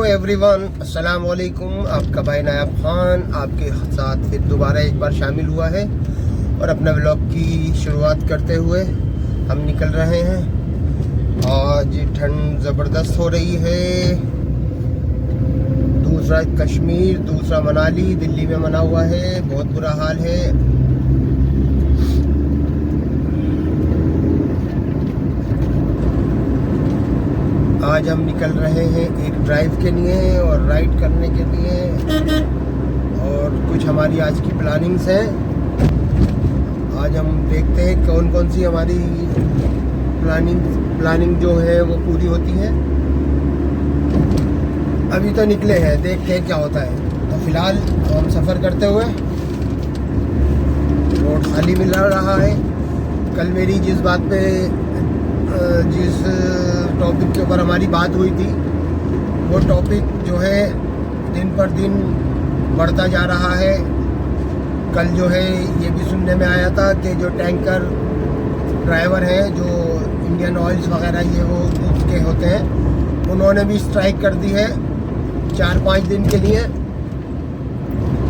Everyone, अस्सलाम वालेकुम। आपका भाई नायाब खान आपके साथ फिर दोबारा एक बार शामिल हुआ है और अपने व्लॉग की शुरुआत करते हुए हम निकल रहे हैं। आज ठंड ज़बरदस्त हो रही है। दूसरा कश्मीर, दूसरा मनाली, दिल्ली में मना हुआ है, बहुत बुरा हाल है। आज हम निकल रहे हैं एक ड्राइव के लिए और राइड करने के लिए, और कुछ हमारी आज की प्लानिंग्स हैं। आज हम देखते हैं कौन कौन सी हमारी प्लानिंग जो है वो पूरी होती है। अभी तो निकले हैं, देखते हैं क्या होता है। तो फिलहाल हम सफ़र करते हुए, रोड खाली मिल रहा है। कल मेरी जिस टॉपिक के ऊपर हमारी बात हुई थी, वो टॉपिक जो है दिन पर दिन बढ़ता जा रहा है। कल जो है ये भी सुनने में आया था कि जो टैंकर ड्राइवर हैं, जो इंडियन ऑयल्स वगैरह ये वो के होते हैं, उन्होंने भी स्ट्राइक कर दी है 4-5 दिन के लिए।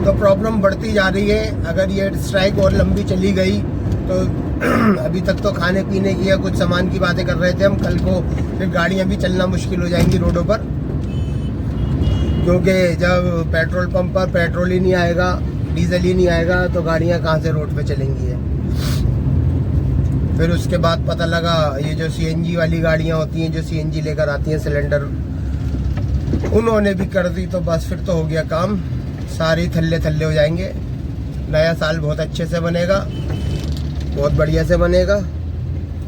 तो प्रॉब्लम बढ़ती जा रही है। अगर ये स्ट्राइक और लंबी चली गई तो अभी तक तो खाने पीने की या कुछ सामान की बातें कर रहे थे हम, कल को फिर गाड़ियां भी चलना मुश्किल हो जाएंगी रोडों पर, क्योंकि जब पेट्रोल पंप पर पेट्रोल ही नहीं आएगा, डीजल ही नहीं आएगा, तो गाड़ियां कहां से रोड पे चलेंगी है। फिर उसके बाद पता लगा ये जो सीएनजी वाली गाड़ियां होती हैं, जो सीएनजी लेकर आती हैं सिलेंडर, उन्होंने भी कर दी, तो बस फिर तो हो गया काम, सारे थल्ले थल्ले हो जाएंगे। नया साल बहुत अच्छे से बनेगा, बहुत बढ़िया से बनेगा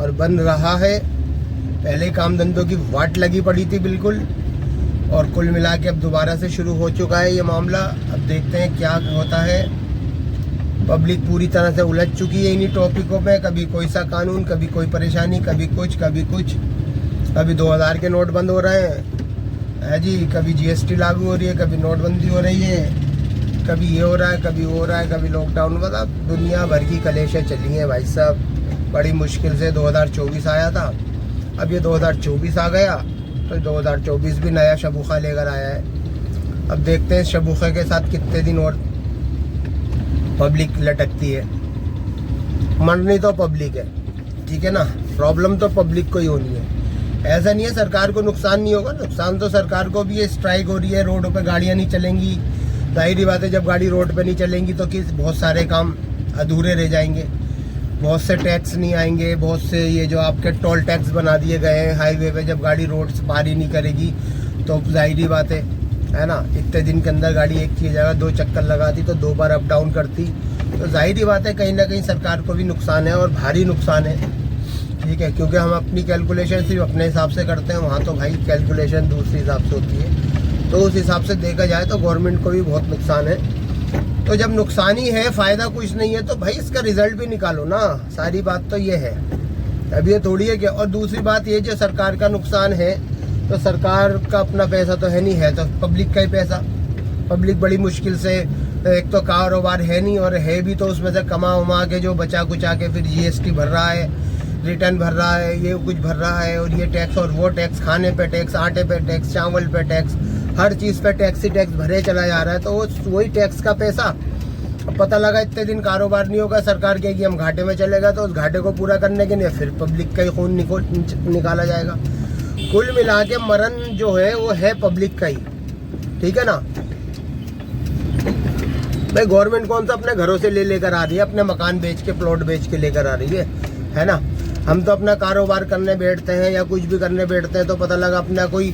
और बन रहा है। पहले काम धंधों की वाट लगी पड़ी थी बिल्कुल, और कुल मिला के अब दोबारा से शुरू हो चुका है ये मामला। अब देखते हैं क्या होता है। पब्लिक पूरी तरह से उलझ चुकी है इन्हीं टॉपिकों में, कभी कोई सा कानून, कभी कोई परेशानी, कभी कुछ कभी कुछ। कभी 2000 के नोट बंद हो रहे हैं जी, कभी जीएसटी लागू हो रही है, कभी नोटबंदी हो रही है, कभी ये हो रहा है, कभी वो हो रहा है, कभी लॉकडाउन। मतलब दुनिया भर की कलेशें चली हैं भाई साहब। बड़ी मुश्किल से 2024 आया था, अब ये 2024 आ गया, तो 2024 भी नया शबूखा लेकर आया है। अब देखते हैं शबूखे के साथ कितने दिन और पब्लिक लटकती है। मरनी तो पब्लिक है, ठीक है ना, प्रॉब्लम तो पब्लिक को ही होनी है। ऐसा नहीं है सरकार को नुकसान नहीं होगा, नुकसान तो सरकार को भी है। स्ट्राइक हो रही है, रोडों पे गाड़ियां नहीं चलेंगी, जाहिर बात है जब गाड़ी रोड पे नहीं चलेंगी तो बहुत सारे काम अधूरे रह जाएंगे, बहुत से टैक्स नहीं आएंगे, बहुत से ये जो आपके टोल टैक्स बना दिए गए हैं हाईवे पे, जब गाड़ी रोड से पार ही नहीं करेगी तो जाहिर बात है ना, इतने दिन के अंदर गाड़ी एक की जगह 2 चक्कर लगाती तो 2 बार अप डाउन करती, तो जाहिर बात है कहीं ना कहीं सरकार को भी नुकसान है, और भारी नुकसान है, ठीक है। क्योंकि हम अपनी कैलकुलेशन सिर्फ अपने हिसाब से करते हैं, वहाँ तो भाई कैलकुलेशन दूसरे हिसाब से होती है। तो उस हिसाब से देखा जाए तो गवर्नमेंट को भी बहुत नुकसान है। तो जब नुकसान ही है, फ़ायदा कुछ नहीं है, तो भाई इसका रिजल्ट भी निकालो ना। सारी बात तो ये है। अब ये थोड़ी है कि, और दूसरी बात ये, जो सरकार का नुकसान है, तो सरकार का अपना पैसा तो है नहीं, है तो पब्लिक का ही पैसा। पब्लिक बड़ी मुश्किल से, एक तो कारोबार है नहीं, और है भी तो उसमें से कमा उमा के जो बचा कुचा के फिर जीएसटी भर रहा है, रिटर्न भर रहा है, ये कुछ भर रहा है, और ये टैक्स और वो टैक्स, खाने पे टैक्स, आटे पे टैक्स, चावल पे टैक्स, हर चीज़ पे टैक्स ही टैक्स भरे चला जा रहा है। तो वही टैक्स का पैसा, अब पता लगा इतने दिन कारोबार नहीं होगा, सरकार कहेगी हम घाटे में चलेगा, तो उस घाटे को पूरा करने के लिए फिर पब्लिक का ही खून निकाला जाएगा। कुल मिला के मरण जो है वो है पब्लिक का ही, ठीक है ना भाई। गवर्नमेंट कौन सा अपने घरों से लेकर आ रही है, अपने मकान बेच के, प्लॉट बेच के लेकर आ रही है ना। हम तो अपना कारोबार करने बैठते हैं या कुछ भी करने बैठते हैं, तो पता लगा अपना कोई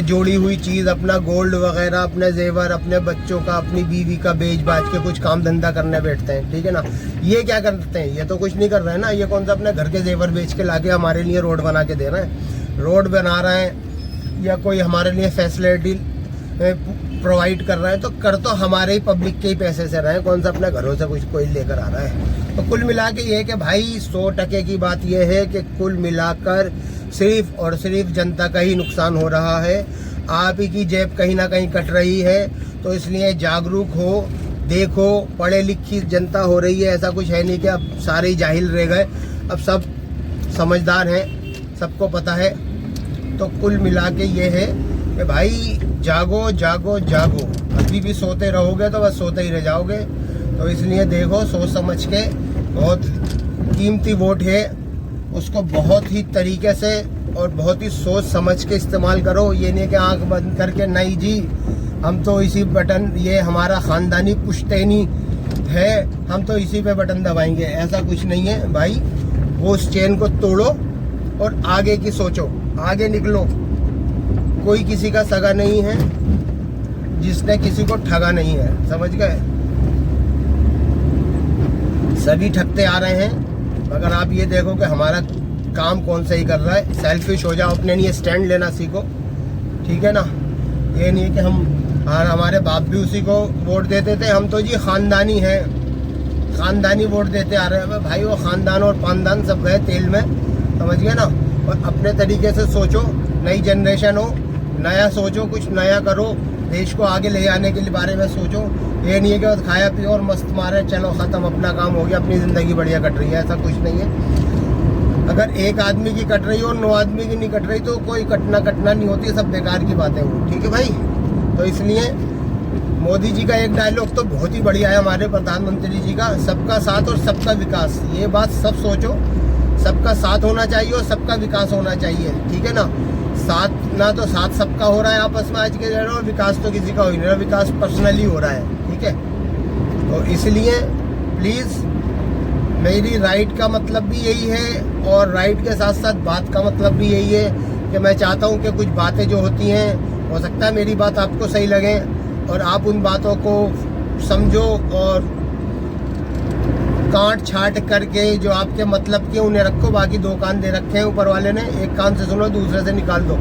जोड़ी हुई चीज़, अपना गोल्ड वगैरह, अपने जेवर, अपने बच्चों का, अपनी बीवी का बेच बाज के कुछ काम धंधा करने बैठते हैं, ठीक है ना। ये क्या करते हैं, ये तो कुछ नहीं कर रहे हैं ना। ये कौन सा अपने घर के जेवर बेच के लाके हमारे लिए रोड बना के दे रहे हैं, रोड बना रहे हैं, या कोई हमारे लिए फैसिलिटी प्रोवाइड कर रहा है, तो कर तो हमारे ही पब्लिक के ही पैसे से रहे हैं, कौन सा अपने घरों से कुछ कोई लेकर आ रहा है। तो कुल मिला के ये है कि भाई 100% की बात यह है कि कुल मिलाकर सिर्फ और सिर्फ जनता का ही नुकसान हो रहा है। आप ही की जेब कहीं ना कहीं कट रही है, तो इसलिए जागरूक हो, देखो, पढ़े लिखी जनता हो रही है। ऐसा कुछ है नहीं कि अब सारे ही जाहिल रह गए, अब सब समझदार हैं, सबको पता है। तो कुल मिला के ये है कि भाई जागो जागो जागो, अभी भी सोते रहोगे तो बस सोते ही रह जाओगे। तो इसलिए देखो, सोच समझ के, बहुत कीमती वोट है, उसको बहुत ही तरीके से और बहुत ही सोच समझ के इस्तेमाल करो। ये नहीं कि आंख बंद करके नहीं जी हम तो इसी बटन, ये हमारा ख़ानदानी पुश्तैनी है, हम तो इसी पे बटन दबाएंगे, ऐसा कुछ नहीं है भाई। वो उस चेन को तोड़ो और आगे की सोचो, आगे निकलो। कोई किसी का सगा नहीं है जिसने किसी को ठगा नहीं है, समझ गए। सभी ठगते आ रहे हैं, मगर आप ये देखो कि हमारा काम कौन सा ही कर रहा है। सेल्फिश हो जाओ, अपने लिए स्टैंड लेना सीखो, ठीक है ना। ये नहीं है कि हमारे बाप भी उसी को वोट देते थे, हम तो जी खानदानी हैं, खानदानी वोट देते आ रहे हैं भाई। वो खानदान और पानदान सब गए तेल में, समझ गए ना। और अपने तरीके से सोचो, नई जनरेशन हो, नया सोचो, कुछ नया करो, देश को आगे ले जाने के लिए बारे में सोचो। ये नहीं है कि बस खाया पियो और मस्त मारे चलो ख़त्म, अपना काम हो गया, अपनी ज़िंदगी बढ़िया कट रही है, ऐसा कुछ नहीं है। अगर एक आदमी की कट रही हो और 9 आदमी की नहीं कट रही तो कोई कटना नहीं होती, सब बेकार की बातें हो, ठीक है भाई। तो इसलिए मोदी जी का एक डायलॉग तो बहुत ही बढ़िया है, हमारे प्रधानमंत्री जी का, सबका साथ और सबका विकास। ये बात सब सोचो, सबका साथ होना चाहिए और सबका विकास होना चाहिए, ठीक है ना। साथ ना तो साथ सबका हो रहा है आपस में आज के दिन, और विकास तो किसी का हो ही नहीं रहा, विकास पर्सनली हो रहा है, ठीक है। तो इसलिए प्लीज़, मेरी राइट का मतलब भी यही है और राइट के साथ साथ बात का मतलब भी यही है कि मैं चाहता हूँ कि कुछ बातें जो होती हैं, हो सकता है मेरी बात आपको सही लगे और आप उन बातों को समझो और काट छाट करके जो आपके मतलब के उन्हें रखो। बाकी 2 कान दे रखे हैं ऊपर वाले ने, एक कान से सुनो, दूसरे से निकाल दो।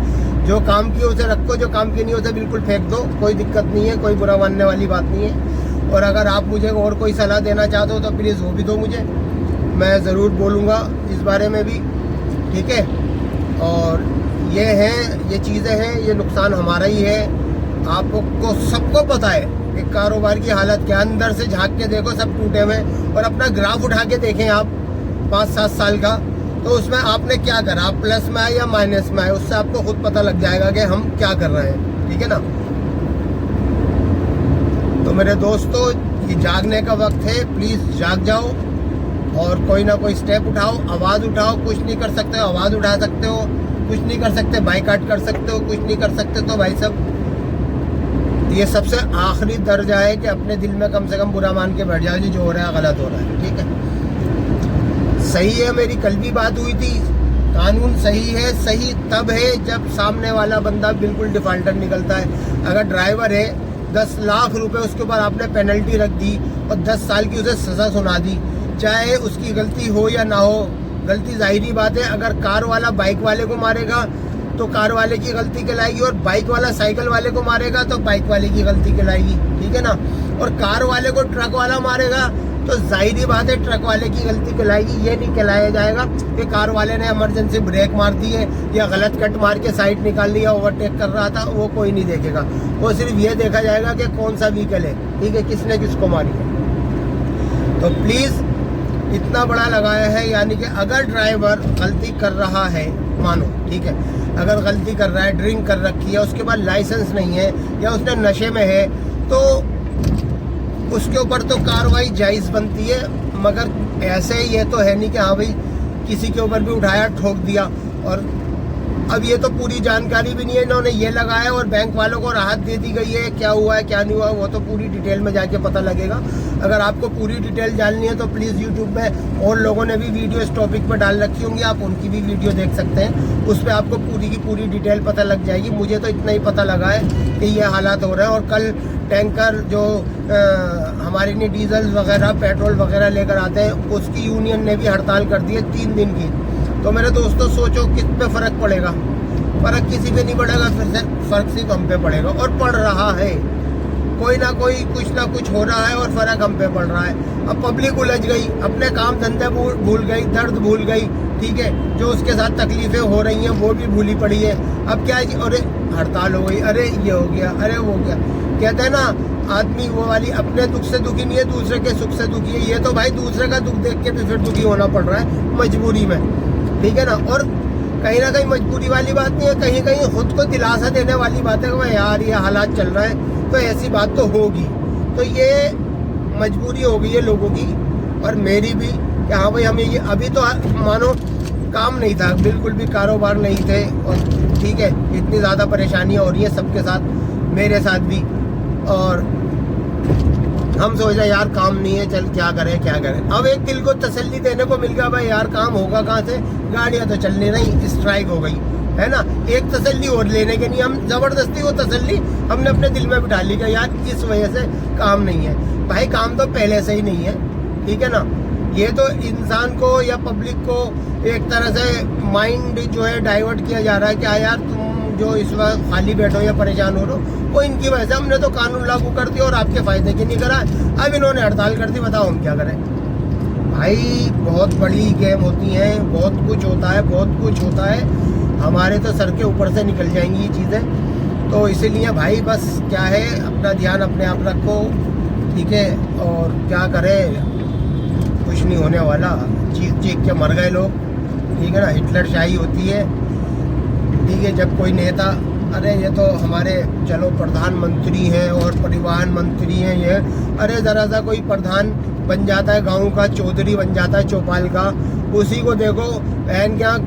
जो काम की उसे रखो, जो काम की नहीं उसे बिल्कुल फेंक दो, कोई दिक्कत नहीं है, कोई बुरा मानने वाली बात नहीं है। और अगर आप मुझे और कोई सलाह देना चाहते हो तो प्लीज़ वो भी दो मुझे, मैं ज़रूर बोलूँगा इस बारे में भी, ठीक है। और ये हैं, ये चीज़ें हैं, ये नुकसान हमारा ही है। आपको सबको पता है कि कारोबार की हालत क्या, अंदर से झांक के देखो सब टूटे हुए। और अपना ग्राफ उठा के देखें आप 5-7 साल का, तो उसमें आपने क्या करा, आप प्लस में आए या माइनस में आए, उससे आपको खुद पता लग जाएगा कि हम क्या कर रहे हैं, ठीक है ना। तो मेरे दोस्तों, ये जागने का वक्त है, प्लीज़ जाग जाओ और कोई ना कोई स्टेप उठाओ, आवाज़ उठाओ। कुछ नहीं कर सकते हो आवाज़ उठा सकते हो, कुछ नहीं कर सकते बाइकाट कर सकते हो, कुछ नहीं कर सकते तो भाई साहब ये सबसे आखिरी दर्जा है कि अपने दिल में कम से कम बुरा मान के बैठ जाओ जी, जो हो रहा है गलत हो रहा है, ठीक है। सही है, मेरी कल भी बात हुई थी, कानून सही है, सही तब है जब सामने वाला बंदा बिल्कुल डिफाल्टर निकलता है। अगर ड्राइवर है, 10 लाख रुपए उसके ऊपर आपने पेनल्टी रख दी और 10 साल की उसे सज़ा सुना दी, चाहे उसकी गलती हो या ना हो, गलती जाहिरी बात है। अगर कार वाला बाइक वाले को मारेगा तो कार वाले की गलती कहलाएगी, और बाइक वाला साइकिल वाले को मारेगा तो बाइक वाले की गलती कहलाएगी, ठीक है ना। और कार वाले को ट्रक वाला मारेगा तो जाहिर बात है ट्रक वाले की गलती कहलाएगी। ये नहीं कहलाया जाएगा कि कार वाले ने इमरजेंसी ब्रेक मार दी है या गलत कट मार के साइड निकाल लिया, ओवरटेक कर रहा था, वो कोई नहीं देखेगा। वो सिर्फ ये देखा जाएगा कि कौन सा व्हीकल है, ठीक है, किसने किसको मारी है। तो प्लीज़ इतना बड़ा लगाया है, यानी कि अगर ड्राइवर गलती कर रहा है, मानो ठीक है, अगर गलती कर रहा है, ड्रिंक कर रखी है, उसके बाद लाइसेंस नहीं है या उसने नशे में है, तो उसके ऊपर तो कार्रवाई जायज़ बनती है। मगर ऐसे ये तो है नहीं कि हाँ भाई किसी के ऊपर भी उठाया ठोक दिया। और अब ये तो पूरी जानकारी भी नहीं है, इन्होंने ये लगाया और बैंक वालों को राहत दे दी गई है, क्या हुआ है क्या नहीं हुआ वो तो पूरी डिटेल में जाके पता लगेगा। अगर आपको पूरी डिटेल जाननी है तो प्लीज़ यूट्यूब में और लोगों ने भी वीडियो इस टॉपिक पर डाल रखी होंगी, आप उनकी भी वीडियो देख सकते हैं, उस पर आपको पूरी की पूरी डिटेल पता लग जाएगी। मुझे तो इतना ही पता लगा है कि ये हालात हो रहे हैं। और कल टैंकर जो हमारे लिए डीजल वगैरह पेट्रोल वगैरह लेकर आते हैं, उसकी यूनियन ने भी हड़ताल कर दी है 3 दिन की। तो मेरे दोस्तों सोचो किस पे फ़र्क पड़ेगा, फ़र्क किसी पे नहीं पड़ेगा, फिर से फ़र्क सिर्फ हम पे पड़ेगा और पड़ रहा है। कोई ना कोई कुछ ना कुछ हो रहा है और फ़र्क हम पे पड़ रहा है। अब पब्लिक उलझ गई, अपने काम धंधे भूल गई, दर्द भूल गई, ठीक है, जो उसके साथ तकलीफ़ें हो रही हैं वो भी भूली पड़ी है। अब क्या है, अरे हड़ताल हो गई, अरे ये हो गया, अरे वो गया। कहते हैं ना आदमी वो वाली, अपने दुख से दुखी नहीं है, दूसरे के सुख से दुखी है। ये तो भाई दूसरे का दुख देख के भी फिर दुखी होना पड़ रहा है मजबूरी में, ठीक है ना। और कहीं ना कहीं मजबूरी वाली बात नहीं है, कहीं कहीं खुद को दिलासा देने वाली बात है कि भाई यार ये हालात चल रहा है तो ऐसी बात तो होगी। तो ये मजबूरी हो गई है लोगों की और मेरी भी कि हाँ भाई हमें ये अभी तो मानो काम नहीं था, बिल्कुल भी कारोबार नहीं थे और ठीक है इतनी ज़्यादा परेशानियाँ हो रही है सबके साथ, मेरे साथ भी। और हम सोच रहे यार काम नहीं है, चल क्या करें। अब एक दिल को तसल्ली देने को मिल गया भाई यार काम होगा कहाँ से, गाड़ियाँ तो चलने नहीं, स्ट्राइक हो गई है ना। एक तसल्ली और लेने के नहीं, हम जबरदस्ती वो तसल्ली हमने अपने दिल में बिठा ली कि यार इस वजह से काम नहीं है। भाई काम तो पहले से ही नहीं है, ठीक है ना। ये तो इंसान को या पब्लिक को एक तरह से माइंड जो है डाइवर्ट किया जा रहा है कि यार तुम जो इस वक्त खाली बैठो या परेशान हो रहे हो वो इनकी वजह से, हमने तो कानून लागू कर दिया और आपके फायदे की नहीं करा, अब इन्होंने हड़ताल कर दी, बताओ हम क्या करें। भाई बहुत बड़ी गेम होती है, बहुत कुछ होता है, हमारे तो सर के ऊपर से निकल जाएंगी ये चीज़ें। तो इसीलिए भाई बस क्या है, अपना ध्यान अपने आप रखो, ठीक है। और क्या करें, कुछ नहीं होने वाला, चीख के मर गए लोग, ठीक है ना। हिटलर शाही होती है, ठीक है। जब कोई नेता, अरे ये तो हमारे चलो प्रधानमंत्री हैं और परिवहन मंत्री हैं ये, अरे ज़रा सा कोई प्रधान बन जाता है गांव का, चौधरी बन जाता है चौपाल का, उसी को देखो बहन क्या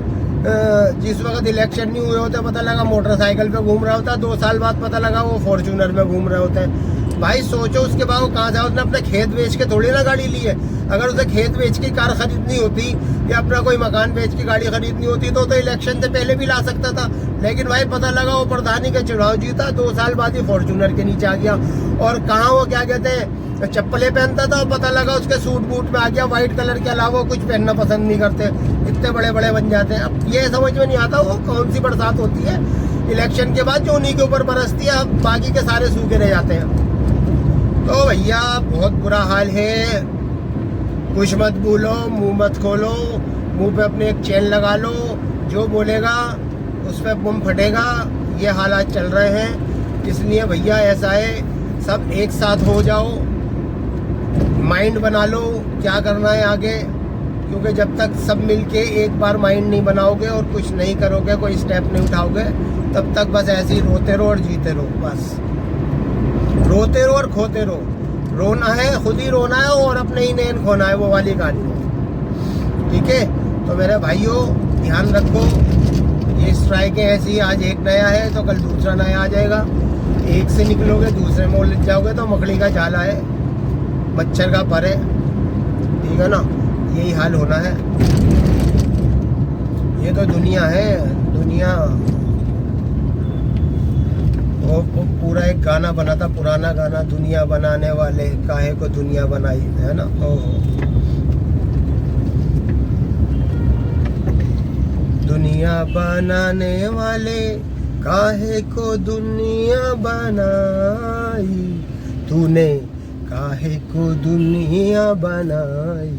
जिस वक्त इलेक्शन नहीं हुए होते पता लगा मोटरसाइकिल पे घूम रहा होता है, 2 साल बाद पता लगा वो फॉर्च्यूनर में घूम रहे होते हैं। भाई सोचो उसके बाद वो कहाँ जाए, उसने अपने खेत बेच के थोड़ी ना गाड़ी ली है। अगर उसे खेत बेच के कार खरीदनी होती या अपना कोई मकान बेच के गाड़ी खरीदनी होती तो इलेक्शन से पहले भी ला सकता था। लेकिन भाई पता लगा वो प्रधानी का चुनाव जीता, 2 साल बाद ही फॉर्च्यूनर के नीचे आ गया। और कहाँ वो क्या कहते हैं चप्पलें पहनता था, पता लगा उसके सूट बूट में आ गया, व्हाइट कलर के अलावा कुछ पहनना पसंद नहीं करते, इतने बड़े बड़े बन जाते हैं। अब ये समझ में नहीं आता वो कौन सी बरसात होती है इलेक्शन के बाद जो उन्हीं के ऊपर बरसती है, अब बाकी के सारे सूखे रह जाते हैं। तो भैया बहुत बुरा हाल है, कुछ मत बोलो, मुंह मत खोलो, मुंह पे अपने एक चेन लगा लो, जो बोलेगा उस पर बम फटेगा, ये हालात चल रहे हैं। इसलिए भैया ऐसा है, सब एक साथ हो जाओ, माइंड बना लो क्या करना है आगे, क्योंकि जब तक सब मिलके एक बार माइंड नहीं बनाओगे और कुछ नहीं करोगे, कोई स्टेप नहीं उठाओगे, तब तक बस ऐसे ही रोते रहो और जीते रहो। बस रोते रहो और खोते रहो, रोना है खुद ही रोना है और अपने ही नैन खोना है, वो वाली कहानी है, ठीक है। तो मेरे भाइयों ध्यान रखो, ये स्ट्राइकें ऐसी, आज एक नया है तो कल दूसरा नया आ जाएगा, एक से निकलोगे दूसरे में उलझ जाओगे तो मकड़ी का जाला है, मच्छर का पर है, ठीक है ना। यही हाल होना है, ये तो दुनिया है, दुनिया। वो पूरा एक गाना बना था, पुराना गाना, दुनिया बनाने वाले काहे को दुनिया बनाई, है ना। ओहो, दुनिया बनाने वाले काहे को दुनिया बनाई, तूने काहे को दुनिया बनाई।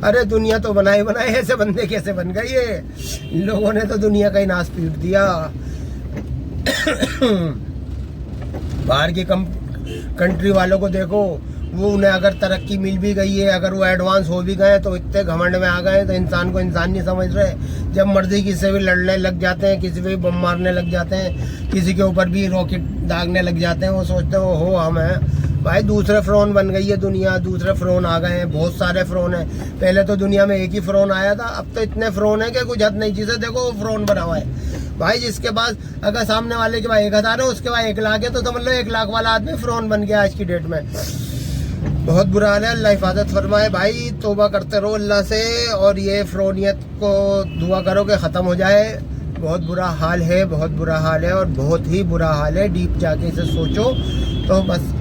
अरे दुनिया तो बनाए ऐसे बंदे कैसे बन गए ये, लोगों ने तो दुनिया का ही नाश पीट दिया। बाहर की कंट्री वालों को देखो, वो उन्हें अगर तरक्की मिल भी गई है, अगर वो एडवांस हो भी गए तो इतने घमंड में आ गए तो इंसान को इंसान नहीं समझ रहे। जब मर्जी किसी से भी लड़ने लग जाते हैं, किसी पे भी बम मारने लग जाते हैं, किसी के ऊपर भी रॉकेट दागने लग जाते हैं, वो सोचते हैं हो हम हैं। भाई दूसरे फ़िरौन बन गई है दुनिया, दूसरे फ़िरौन आ गए हैं, बहुत सारे फ़िरौन हैं। पहले तो दुनिया में एक ही फ़िरौन आया था, अब तो इतने फ़िरौन है कि कुछ हद नहीं। चीज़ें देखो वो फ़िरौन बना हुआ है भाई, जिसके पास अगर सामने वाले के पास 1000 है, उसके पास 1 लाख है, तो समझ लो 1 लाख वाला आदमी फ़िरौन बन गया आज की डेट में। बहुत बुरा हाल है, अल्लाह हिफाजत फरमाए। भाई तौबा करते रहो अल्लाह से और ये फ़िरौनियत को दुआ करो कि ख़त्म हो जाए। बहुत बुरा हाल है, बहुत बुरा हाल है और बहुत ही बुरा हाल है। डीप जाके इसे सोचो तो बस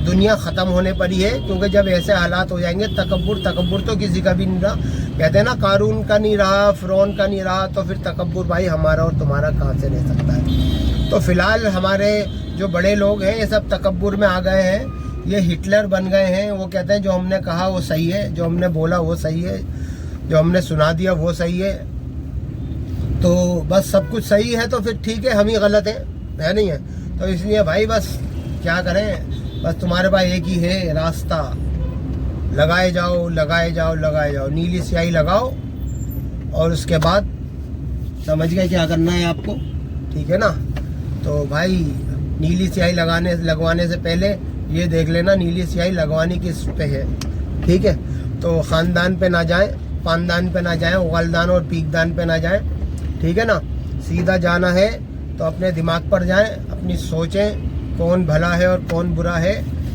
दुनिया ख़त्म होने पर ही है, क्योंकि जब ऐसे हालात हो जाएंगे, तकब्बुर तो किसी का भी नहीं रहा। कहते हैं ना, कारून का नहीं रहा, फ़िरौन का नहीं रहा, तो फिर तकब्बुर भाई हमारा और तुम्हारा कहाँ से रह सकता है। तो फिलहाल हमारे जो बड़े लोग हैं ये सब तकब्बुर में आ गए हैं, ये हिटलर बन गए हैं। वो कहते हैं जो हमने कहा वो सही है, जो हमने बोला वो सही है, जो हमने सुना दिया वो सही है, तो बस सब कुछ सही है तो फिर ठीक है, हम ही गलत है नहीं है। तो इसलिए भाई बस क्या करें, बस तुम्हारे पास एक ही है रास्ता, लगाए जाओ लगाए जाओ लगाए जाओ, नीली स्याही लगाओ और उसके बाद समझ गए क्या करना है आपको, ठीक है ना। तो भाई नीली स्याही लगवाने से पहले ये देख लेना नीली स्याही लगवानी किस पे है, ठीक है। तो खानदान पे ना जाएं, पानदान पे ना जाएं, उगलदान और पीकदान पे ना जाएं, ठीक है ना। सीधा जाना है तो अपने दिमाग पर जाएं, अपनी सोचें कौन भला है और कौन बुरा है,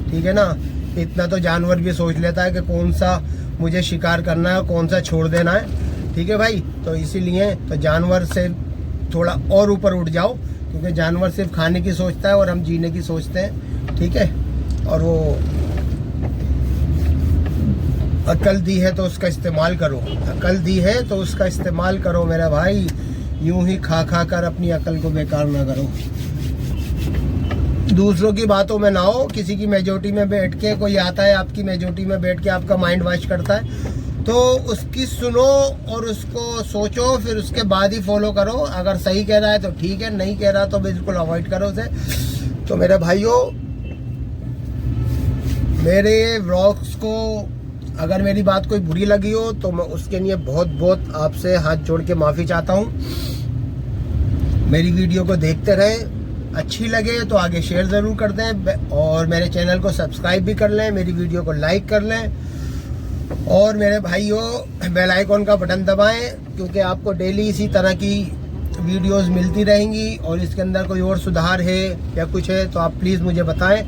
ठीक है ना। इतना तो जानवर भी सोच लेता है कि कौन सा मुझे शिकार करना है और कौन सा छोड़ देना है, ठीक है भाई। तो इसीलिए तो जानवर से थोड़ा और ऊपर उठ जाओ, क्योंकि जानवर सिर्फ खाने की सोचता है और हम जीने की सोचते हैं, ठीक है। और वो अकल दी है तो उसका इस्तेमाल करो, अकल दी है तो उसका इस्तेमाल करो मेरा भाई। यूं ही खा खा कर अपनी अकल को बेकार ना करो, दूसरों की बातों में ना हो। किसी की मेजोरिटी में बैठ के कोई आता है, आपकी मेजोरिटी में बैठ के आपका माइंड वॉश करता है, तो उसकी सुनो और उसको सोचो, फिर उसके बाद ही फॉलो करो। अगर सही कह रहा है तो ठीक है, नहीं कह रहा तो बिल्कुल अवॉइड करो उसे। तो मेरे भाइयों, मेरे व्लॉग्स को अगर मेरी बात कोई बुरी लगी हो तो मैं उसके लिए बहुत बहुत आपसे हाथ जोड़ के माफ़ी चाहता हूँ। मेरी वीडियो को देखते रहें, अच्छी लगे तो आगे शेयर ज़रूर कर दें और मेरे चैनल को सब्सक्राइब भी कर लें, मेरी वीडियो को लाइक कर लें। और मेरे भाइयों, बेल आइकॉन का बटन दबाएं, क्योंकि आपको डेली इसी तरह की वीडियोस मिलती रहेंगी। और इसके अंदर कोई और सुधार है या कुछ है तो आप प्लीज़ मुझे बताएं,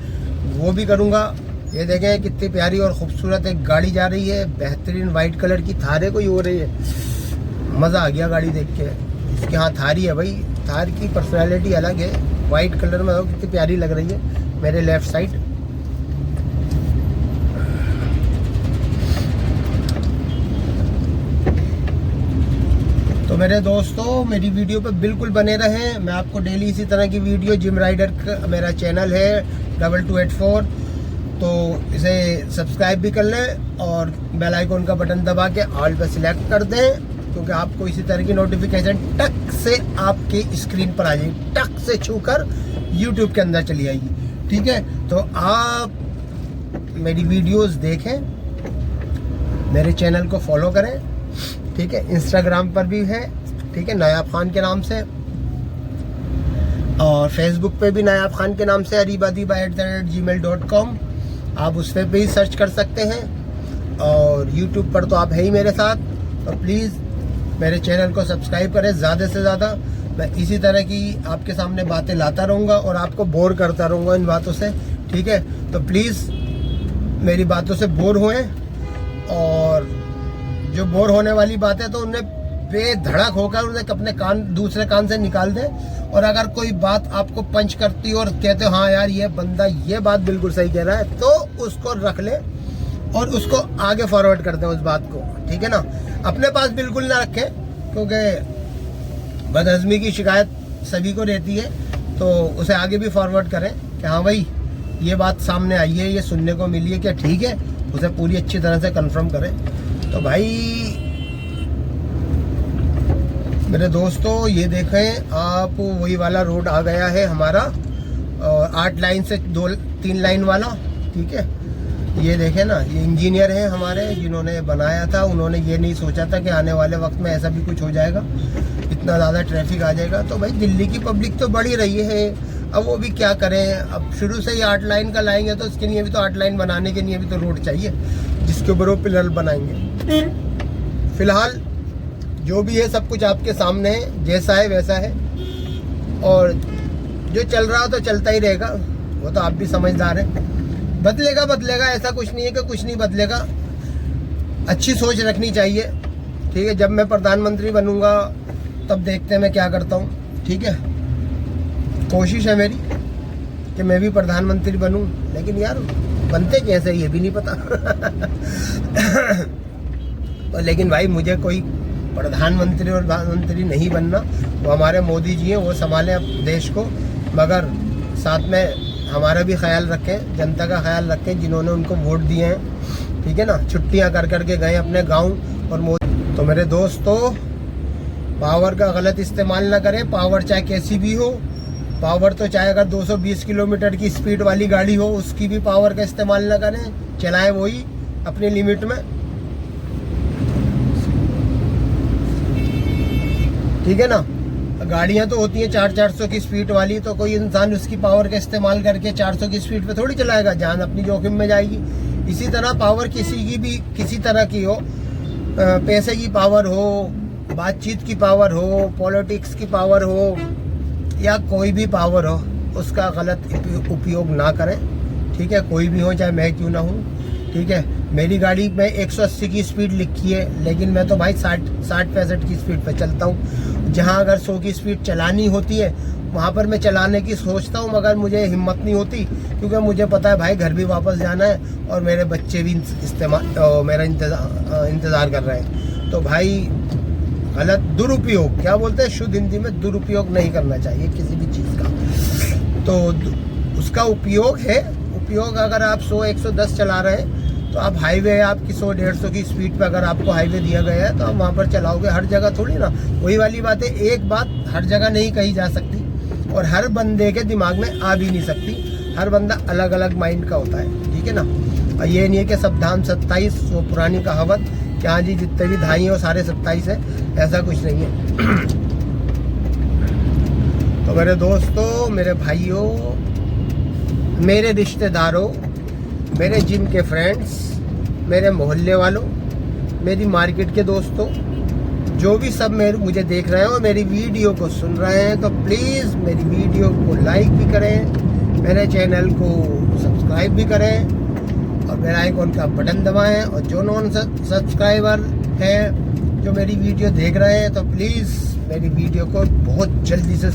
वो भी करूँगा। ये देखें कितनी प्यारी और ख़ूबसूरत एक गाड़ी जा रही है, बेहतरीन वाइट कलर की थार है कोई हो रही है। मज़ा आ गया गाड़ी देख के। इसके हाँ थार ही है भाई, थार की पर्सनैलिटी अलग है, वाइट कलर में हो, कितनी प्यारी लग रही है मेरे लेफ्ट साइड। तो मेरे दोस्तों, मेरी वीडियो पे बिल्कुल बने रहें। मैं आपको डेली इसी तरह की वीडियो, जिम राइडर का मेरा चैनल है 2284, तो इसे सब्सक्राइब भी कर लें और बेल आइकॉन का बटन दबा के ऑल पे सिलेक्ट कर दें, क्योंकि आपको इसी तरह की नोटिफिकेशन टक से आपकी स्क्रीन पर आ जाएगी, टक से छूकर यूट्यूब के अंदर चली आएगी, ठीक है। तो आप मेरी वीडियोस देखें, मेरे चैनल को फॉलो करें, ठीक है। इंस्टाग्राम पर भी है, ठीक है, नायाब खान के नाम से, और फेसबुक पे भी नायाब खान के नाम से aribadiba@gmail.com, आप उस पर भी सर्च कर सकते हैं। और यूट्यूब पर तो आप है ही मेरे साथ, तो प्लीज़ मेरे चैनल को सब्सक्राइब करें ज़्यादा से ज़्यादा। मैं इसी तरह की आपके सामने बातें लाता रहूँगा और आपको बोर करता रहूँगा इन बातों से, ठीक है। तो प्लीज़ मेरी बातों से बोर हुए, और जो बोर होने वाली बातें तो उन्हें बेधड़क होकर उन्हें अपने कान दूसरे कान से निकाल दें। और अगर कोई बात आपको पंच करती हो और कहते हो हाँ यार ये बंदा ये बात बिल्कुल सही कह रहा है, तो उसको रख ले और उसको आगे फॉरवर्ड कर दें उस बात को, ठीक है ना। अपने पास बिल्कुल ना रखें, क्योंकि बदहज़मी की शिकायत सभी को रहती है, तो उसे आगे भी फॉरवर्ड करें कि हाँ भाई ये बात सामने आई है, ये सुनने को मिली है, क्या ठीक है, उसे पूरी अच्छी तरह से कंफर्म करें। तो भाई मेरे दोस्तों, ये देखें आप, वही वाला रोड आ गया है हमारा, 8 लाइन से 2-3 लाइन वाला, ठीक है। ये देखें ना, ये इंजीनियर हैं हमारे जिन्होंने बनाया था। उन्होंने ये नहीं सोचा था कि आने वाले वक्त में ऐसा भी कुछ हो जाएगा, इतना ज़्यादा ट्रैफिक आ जाएगा। तो भाई दिल्ली की पब्लिक तो बढ़ ही रही है, अब वो भी क्या करें। अब शुरू से ही 8 लाइन का लाएंगे तो इसके लिए भी तो 8 लाइन बनाने के लिए भी तो रोड चाहिए, जिसके ऊपर वो पिलर बनाएंगे। फिलहाल जो भी है सब कुछ आपके सामने है, जैसा है वैसा है, और जो चल रहा हो तो चलता ही रहेगा, वो तो आप भी समझदार हैं। बदलेगा ऐसा कुछ नहीं है कि कुछ नहीं बदलेगा। अच्छी सोच रखनी चाहिए, ठीक है। जब मैं प्रधानमंत्री बनूंगा तब देखते हैं मैं क्या करता हूँ, ठीक है। कोशिश है मेरी कि मैं भी प्रधानमंत्री बनूं, लेकिन यार बनते कैसे ये भी नहीं पता। तो लेकिन भाई मुझे कोई प्रधानमंत्री और प्रधानमंत्री नहीं बनना, वो हमारे मोदी जी हैं, वो संभालें अब देश को, मगर साथ में हमारा भी ख्याल रखें, जनता का ख्याल रखें जिन्होंने उनको वोट दिए हैं, ठीक है ना। छुट्टियां कर करके गए अपने गांव और मोदी। तो मेरे दोस्तों, पावर का गलत इस्तेमाल ना करें। पावर चाहे कैसी भी हो, पावर तो चाहे अगर 220 किलोमीटर की स्पीड वाली गाड़ी हो उसकी भी पावर का इस्तेमाल ना करें, चलाएं वही अपनी लिमिट में, ठीक है ना। गाड़ियां तो होती हैं 400 की स्पीड वाली, तो कोई इंसान उसकी पावर का इस्तेमाल करके 400 की स्पीड पे थोड़ी चलाएगा, जान अपनी जोखिम में जाएगी। इसी तरह पावर किसी की भी किसी तरह की हो, पैसे की पावर हो, बातचीत की पावर हो, पॉलिटिक्स की पावर हो, या कोई भी पावर हो, उसका गलत उपयोग ना करें, ठीक है। कोई भी हो, चाहे मैं क्यों ना हूँ, ठीक है। मेरी गाड़ी में 180 की स्पीड लिखी है, लेकिन मैं तो भाई 60-65 की स्पीड पे चलता हूँ। जहाँ अगर 100 की स्पीड चलानी होती है वहाँ पर मैं चलाने की सोचता हूँ, मगर मुझे हिम्मत नहीं होती, क्योंकि मुझे पता है भाई घर भी वापस जाना है और मेरे बच्चे भी मेरा इंतज़ार कर रहे हैं। तो भाई गलत दुरुपयोग, क्या बोलते हैं शुद्ध हिंदी में, दुरुपयोग नहीं करना चाहिए किसी भी चीज़ का। तो उसका उपयोग है, उपयोग अगर आप 100-110 चला रहे हैं तो आप हाईवे, आपकी 100-150 की स्पीड पे अगर आपको हाईवे दिया गया है तो आप वहाँ पर चलाओगे। हर जगह थोड़ी ना, वही वाली बात है, एक बात हर जगह नहीं कही जा सकती और हर बंदे के दिमाग में आ भी नहीं सकती। हर बंदा अलग अलग माइंड का होता है, ठीक है ना। और ये नहीं है कि सब धाम 27, वो पुरानी कहावत कि हाँ जी जितने भी धाई हैं वो सारे 27 है, ऐसा कुछ नहीं है। तो मेरे दोस्तों, मेरे भाइयों, मेरे रिश्तेदारों, मेरे जिम के फ्रेंड्स, मेरे मोहल्ले वालों, मेरी मार्केट के दोस्तों, जो भी सब मुझे देख रहे हैं और मेरी वीडियो को सुन रहे हैं, तो प्लीज़ मेरी वीडियो को लाइक भी करें, मेरे चैनल को सब्सक्राइब भी करें और बेल आइकन का बटन दबाएं। और जो नॉन सब्सक्राइबर हैं जो मेरी वीडियो देख रहे हैं, तो प्लीज़ मेरी वीडियो को बहुत जल्दी से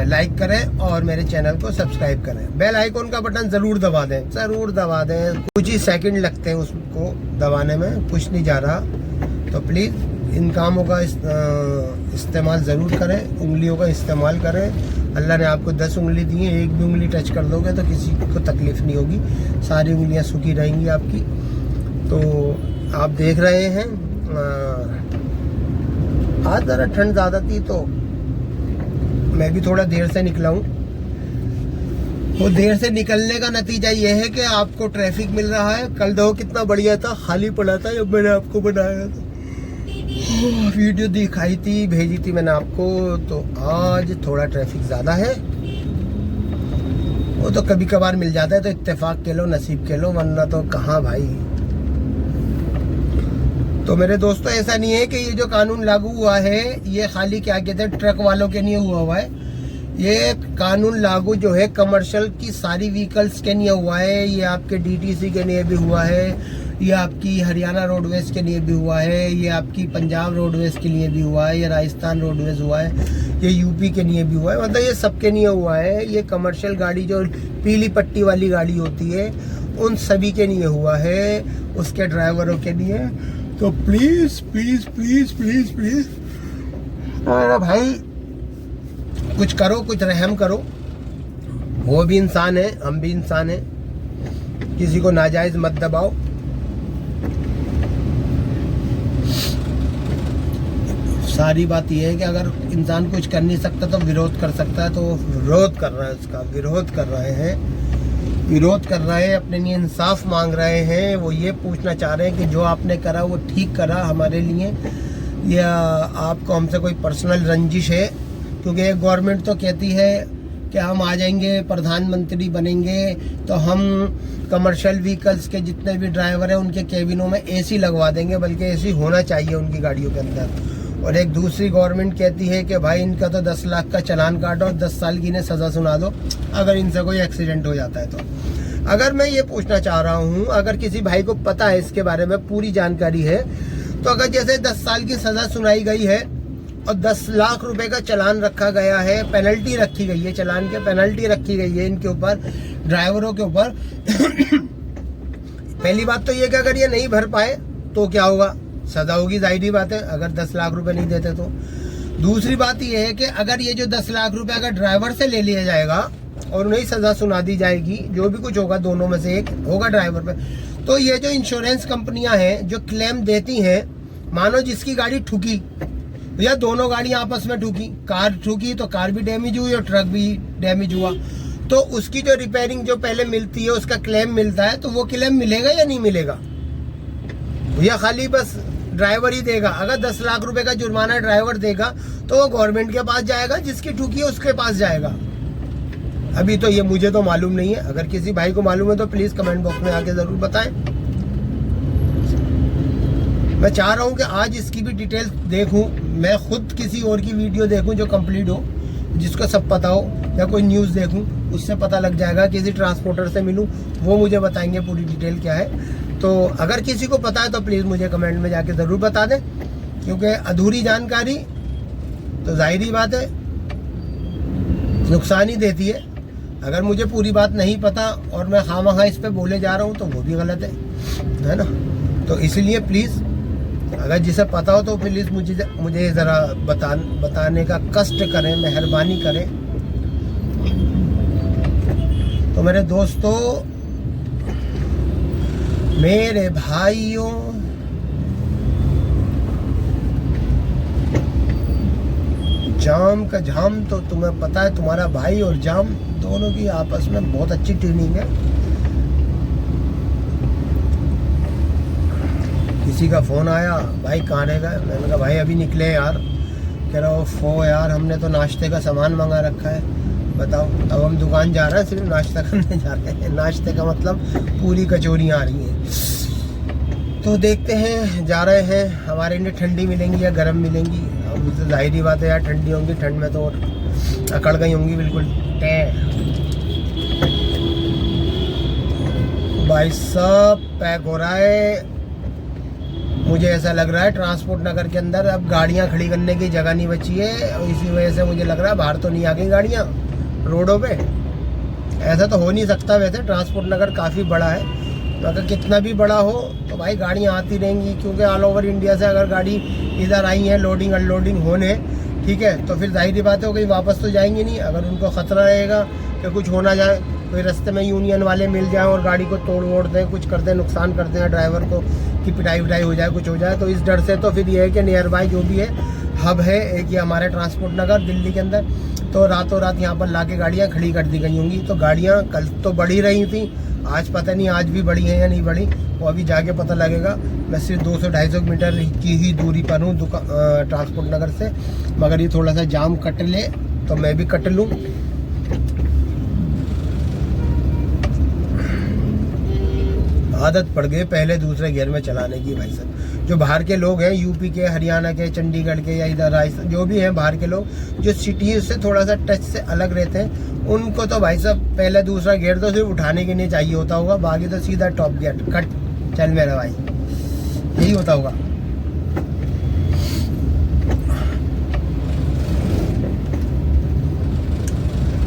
लाइक करें और मेरे चैनल को सब्सक्राइब करें। बेल आइकन का बटन ज़रूर दबा दें, ज़रूर दबा दें। कुछ ही सेकंड लगते हैं उसको दबाने में, कुछ नहीं जा रहा। तो प्लीज़ इन कामों का इस्तेमाल ज़रूर करें, उंगलियों का इस्तेमाल करें। अल्लाह ने आपको 10 उंगली दी है, एक भी उंगली टच कर दोगे तो किसी को तकलीफ़ नहीं होगी, सारी उंगलियां सूखी रहेंगी आपकी। तो आप देख रहे हैं आज ज़रा ठंड ज़्यादा थी तो मैं भी थोड़ा देर से निकला हूँ। वो देर से निकलने का नतीजा ये है कि आपको ट्रैफिक मिल रहा है। कल देखो कितना बढ़िया था, खाली पड़ा था जब मैंने आपको बनाया था, वीडियो दिखाई थी, भेजी थी मैंने आपको। तो आज थोड़ा ट्रैफिक ज़्यादा है, वो तो कभी कभार मिल जाता है, तो इत्तेफाक के लो, नसीब के लो, वरना तो कहाँ भाई। तो मेरे दोस्तों, ऐसा नहीं है कि ये जो कानून लागू हुआ है ये खाली क्या कहते हैं ट्रक वालों के लिए हुआ है। ये कानून लागू जो है कमर्शियल की सारी व्हीकल्स के लिए हुआ है। ये आपके डीटीसी के लिए भी हुआ है, ये आपकी हरियाणा रोडवेज के लिए भी हुआ है, ये आपकी पंजाब रोडवेज के लिए भी हुआ है, ये राजस्थान रोडवेज हुआ है, ये यूपी के लिए भी हुआ है। मतलब ये सबके लिए हुआ है। ये कमर्शियल गाड़ी जो पीली पट्टी वाली गाड़ी होती है उन सभी के लिए हुआ है, उसके ड्राइवरों के लिए। तो please please please please please मेरा भाई कुछ करो, कुछ रहम करो। वो भी इंसान है, हम भी इंसान हैं, किसी को नाजायज मत दबाओ। सारी बात यह है कि अगर इंसान कुछ कर नहीं सकता तो विरोध कर सकता है, तो विरोध कर रहा है, उसका विरोध कर रहे हैं, विरोध कर रहे हैं, अपने लिए इंसाफ मांग रहे हैं। वो ये पूछना चाह रहे हैं कि जो आपने करा वो ठीक करा हमारे लिए, या आपको हमसे कोई पर्सनल रंजिश है। क्योंकि गवर्नमेंट तो कहती है कि हम आ जाएंगे, प्रधानमंत्री बनेंगे तो हम कमर्शियल व्हीकल्स के जितने भी ड्राइवर हैं उनके केबिनों में एसी लगवा देंगे, बल्कि एसी होना चाहिए उनकी गाड़ियों के अंदर। और एक दूसरी गवर्नमेंट कहती है कि भाई इनका तो 10 लाख का चालान काटो और 10 साल की इन्हें सज़ा सुना दो अगर इनसे कोई एक्सीडेंट हो जाता है तो। अगर मैं ये पूछना चाह रहा हूँ, अगर किसी भाई को पता है इसके बारे में पूरी जानकारी है, तो अगर जैसे 10 साल की सज़ा सुनाई गई है और 10 लाख रुपए का चालान रखा गया है, पेनल्टी रखी गई है, चालान के पेनल्टी रखी गई है इनके ऊपर, ड्राइवरों के ऊपर। पहली बात तो ये कि अगर ये नहीं भर पाए तो क्या होगा, सजा होगी, जाहिर बात है, अगर 10 लाख रुपए नहीं देते तो। दूसरी बात ये है कि अगर ये जो 10 लाख रुपए अगर ड्राइवर से ले लिया जाएगा और उन्हें सजा सुना दी जाएगी, जो भी कुछ होगा दोनों में से एक होगा ड्राइवर पे, तो ये जो इंश्योरेंस कंपनियां हैं जो क्लेम देती हैं, मानो जिसकी गाड़ी ठुकी या दोनों गाड़ियां आपस में ठुकी, कार ठुकी तो कार भी डैमेज हुई और ट्रक भी डैमेज हुआ, तो उसकी जो रिपेयरिंग जो पहले मिलती है उसका क्लेम मिलता है, तो वो क्लेम मिलेगा या नहीं मिलेगा? या खाली बस ड्राइवर ही देगा। अगर 10 लाख रुपए का जुर्माना ड्राइवर देगा तो वो गवर्नमेंट के पास जाएगा, जिसकी ठुकी है उसके पास जाएगा। अभी तो ये मुझे तो मालूम नहीं है, अगर किसी भाई को मालूम है तो प्लीज कमेंट बॉक्स में आके जरूर बताएं। मैं चाह रहा हूं कि आज इसकी भी डिटेल देखूं, मैं खुद किसी और की वीडियो देखूं जो कंप्लीट हो, जिसको सब पता हो, या कोई न्यूज़ देखूं, उससे पता लग जाएगा। किसी ट्रांसपोर्टर से मिलूं, वो मुझे बताएंगे पूरी डिटेल क्या है। तो अगर किसी को पता है तो प्लीज़ मुझे कमेंट में जाके ज़रूर बता दें, क्योंकि अधूरी जानकारी तो जाहिर ही बात है नुकसान ही देती है। अगर मुझे पूरी बात नहीं पता और मैं खामखा इस पे बोले जा रहा हूँ तो वो भी गलत है ना। तो इसलिए प्लीज़ अगर जिसे पता हो तो प्लीज़ मुझे ज़रा बताने का कष्ट करें, मेहरबानी करें। तो मेरे दोस्तों, मेरे भाइयों, जाम का जाम तो तुम्हें पता है, तुम्हारा भाई और जाम दोनों की आपस में बहुत अच्छी ट्यूनिंग है। किसी का फ़ोन आया, भाई कहाँ रह गए? मैंने कहा भाई अभी निकले यार। कह रहा हो यार हमने तो नाश्ते का सामान मंगा रखा है। बताओ, अब हम दुकान जा रहे हैं, सिर्फ नाश्ता करने जा रहे हैं। नाश्ते का मतलब पूरी कचौरियाँ आ रही हैं। तो देखते हैं, जा रहे हैं। हमारे लिए ठंडी मिलेंगी या गर्म मिलेंगी? अब तो जाहिर ही बात है यार, ठंडी होंगी। ठंड में तो अकड़ गई होंगी बिल्कुल। भाई सब पैक हो रहा है। मुझे ऐसा लग रहा है ट्रांसपोर्ट नगर के अंदर अब गाड़ियां खड़ी करने की जगह नहीं बची है, और इसी वजह से मुझे लग रहा है बाहर तो नहीं आ गई गाड़ियां रोडों पे। ऐसा तो हो नहीं सकता। वैसे ट्रांसपोर्ट नगर काफ़ी बड़ा है, तो अगर कितना भी बड़ा हो तो भाई गाड़ियां आती रहेंगी, क्योंकि ऑल ओवर इंडिया से अगर गाड़ी इधर आई है लोडिंग अनलोडिंग होने, ठीक है, तो फिर जाहिर बात है कहीं वापस तो जाएंगे नहीं। अगर उनको ख़तरा रहेगा कि कुछ हो ना जाए, कोई रास्ते में यूनियन वाले मिल जाए और गाड़ी को तोड़ वोड़ दें, कुछ कर दें, नुकसान कर दें ड्राइवर को, कि पिटाई विटाई हो जाए, कुछ हो जाए, तो इस डर से तो फिर ये है कि नियर बाय जो भी है हब है एक ही हमारे ट्रांसपोर्ट नगर दिल्ली के अंदर, तो रातों रात यहाँ पर लाके गाड़ियाँ खड़ी कर दी गई होंगी। तो गाड़ियाँ कल तो बढ़ी रही थी, आज पता नहीं आज भी बढ़ी हैं या नहीं बढ़ी, वो अभी जाके पता लगेगा। मैं सिर्फ 200-250 मीटर की ही दूरी पर हूँ ट्रांसपोर्ट नगर से, मगर ये थोड़ा सा जाम कट ले तो मैं भी कट लूँ। आदत पड़ गई पहले दूसरे गियर में चलाने की भाई साहब। जो बाहर के लोग हैं, यूपी के, हरियाणा के, चंडीगढ़ के या इधर राजस्थान, जो भी हैं बाहर के लोग, जो सिटी से थोड़ा सा टच से अलग रहते हैं, उनको तो भाई साहब पहले दूसरा गियर तो सिर्फ उठाने के लिए चाहिए होता होगा, बाकी तो सीधा टॉप गियर कट, चल मेरा भाई, यही होता होगा।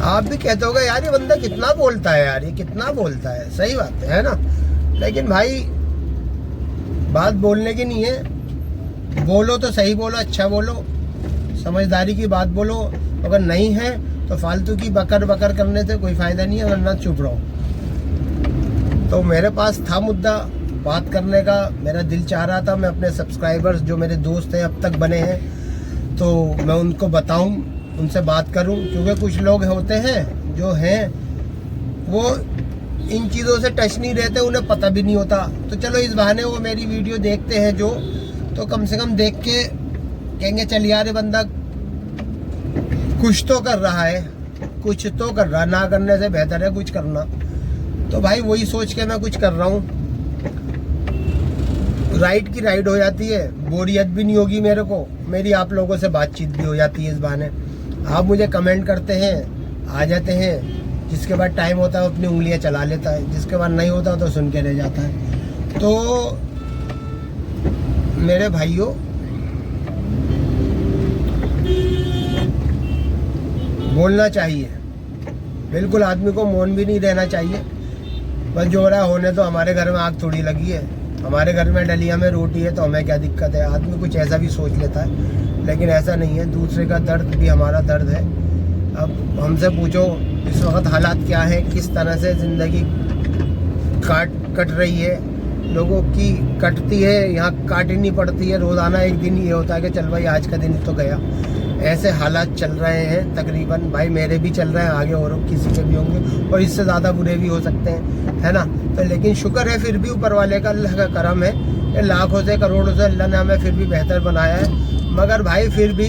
आप भी कहते होगा यार ये बंदा कितना बोलता है, यार ये कितना बोलता है। सही बात है ना, लेकिन भाई बात बोलने की नहीं है। बोलो तो सही बोलो, अच्छा बोलो, समझदारी की बात बोलो। अगर नहीं है तो फालतू की बकर बकर करने से कोई फायदा नहीं है, वरना चुप रहो। तो मेरे पास था मुद्दा बात करने का, मेरा दिल चाह रहा था मैं अपने सब्सक्राइबर्स जो मेरे दोस्त हैं अब तक बने हैं, तो मैं उनको बताऊं, उनसे बात करूं, क्योंकि कुछ लोग होते हैं जो हैं वो इन चीज़ों से टच नहीं रहते, उन्हें पता भी नहीं होता। तो चलो इस बहाने वो मेरी वीडियो देखते हैं जो, तो कम से कम देख के कहेंगे चल यार ये बंदा कुछ तो कर रहा है, कुछ तो कर रहा, ना करने से बेहतर है कुछ करना। तो भाई वही सोच के मैं कुछ कर रहा हूँ। राइड की राइड हो जाती है, बोरियत भी नहीं होगी मेरे को, मेरी आप लोगों से बातचीत भी हो जाती है इस बहाने। आप मुझे कमेंट करते हैं, आ जाते हैं, जिसके बाद टाइम होता है अपनी उंगलियां चला लेता है, जिसके बाद नहीं होता तो सुन के रह जाता है। तो मेरे भाइयों, बोलना चाहिए, बिल्कुल आदमी को मौन भी नहीं रहना चाहिए। बस जो रहा होने तो, हमारे घर में आग थोड़ी लगी है, हमारे घर में डलिया में रोटी है तो हमें क्या दिक्कत है। आदमी कुछ ऐसा भी सोच लेता है, लेकिन ऐसा नहीं है। दूसरे का दर्द भी हमारा दर्द है। अब हमसे पूछो इस वक्त हालात क्या है, किस तरह से ज़िंदगी कट रही है, लोगों की कटती है, यहाँ काटनी पड़ती है। रोज़ाना एक दिन ये होता है कि चल भाई आज का दिन तो गया। ऐसे हालात चल रहे हैं तकरीबन, भाई मेरे भी चल रहे हैं, आगे और किसी के भी होंगे और इससे ज़्यादा बुरे भी हो सकते हैं, है ना। तो लेकिन शुक्र है फिर भी ऊपर वाले का, अल्लाह का करम है लाखों से करोड़ों से अल्लाह ने हमें फिर भी बेहतर बनाया है, मगर भाई फिर भी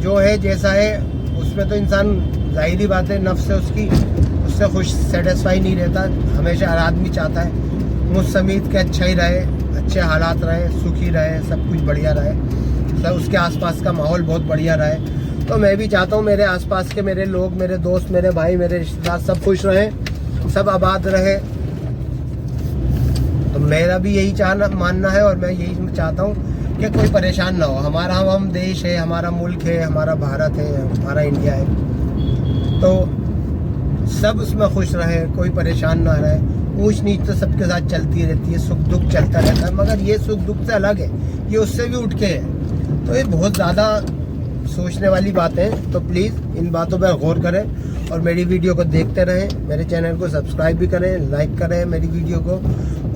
जो है जैसा है उसमें तो इंसान जाहिर बात है नफ्स से उससे खुश सेटिस्फाई नहीं रहता। हमेशा हर आदमी चाहता है मुझ समीत के अच्छा ही रहे, अच्छे हालात रहे, सुखी रहे, सब कुछ बढ़िया रहे, सब उसके आसपास का माहौल बहुत बढ़िया रहे। तो मैं भी चाहता हूँ मेरे आसपास के मेरे लोग, मेरे दोस्त, मेरे भाई, मेरे रिश्तेदार सब खुश रहें, सब आबाद रहे। तो मेरा भी यही मानना है और मैं यही चाहता हूँ कि कोई परेशान ना हो। हमारा हम देश है, हमारा मुल्क है, हमारा भारत है, हमारा इंडिया है, तो सब उसमें खुश रहे, कोई परेशान ना रहे। ऊंच नीच तो सबके साथ चलती रहती है, सुख दुख चलता रहता है, मगर ये सुख दुख से अलग है, ये उससे भी उठ के है। तो ये बहुत ज़्यादा सोचने वाली बात है। तो प्लीज़ इन बातों पर गौर करें और मेरी वीडियो को देखते रहें, मेरे चैनल को सब्सक्राइब भी करें, लाइक करें मेरी वीडियो को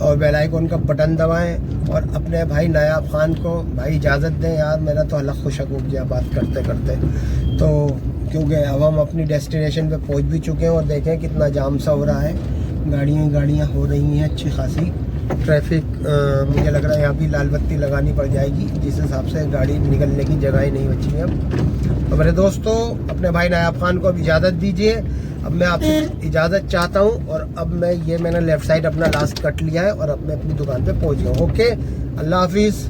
और बेल आइकन का बटन दबाएं। और अपने भाई नायाब खान को भाई इजाज़त दें यार, मेरा तो हलक खुशक हो गया बात करते करते। तो क्योंकि अब हम अपनी डेस्टिनेशन पे पहुंच भी चुके हैं और देखें कितना जाम सा हो रहा है, गाड़ियाँ हो रही हैं अच्छी खासी ट्रैफिक। मुझे लग रहा है यहाँ भी लाल बत्ती लगानी पड़ जाएगी, जिस हिसाब से गाड़ी निकलने की जगह ही नहीं बची है अब। तो मेरे दोस्तों, अपने भाई नायाब खान को अब इजाज़त दीजिए। अब मैं आपसे इजाज़त चाहता हूँ और अब मैंने लेफ़्ट साइड अपना लास्ट कट लिया है और अब मैं अपनी दुकान पे पहुँच गया हूँ। ओके, अल्लाह हाफिज़।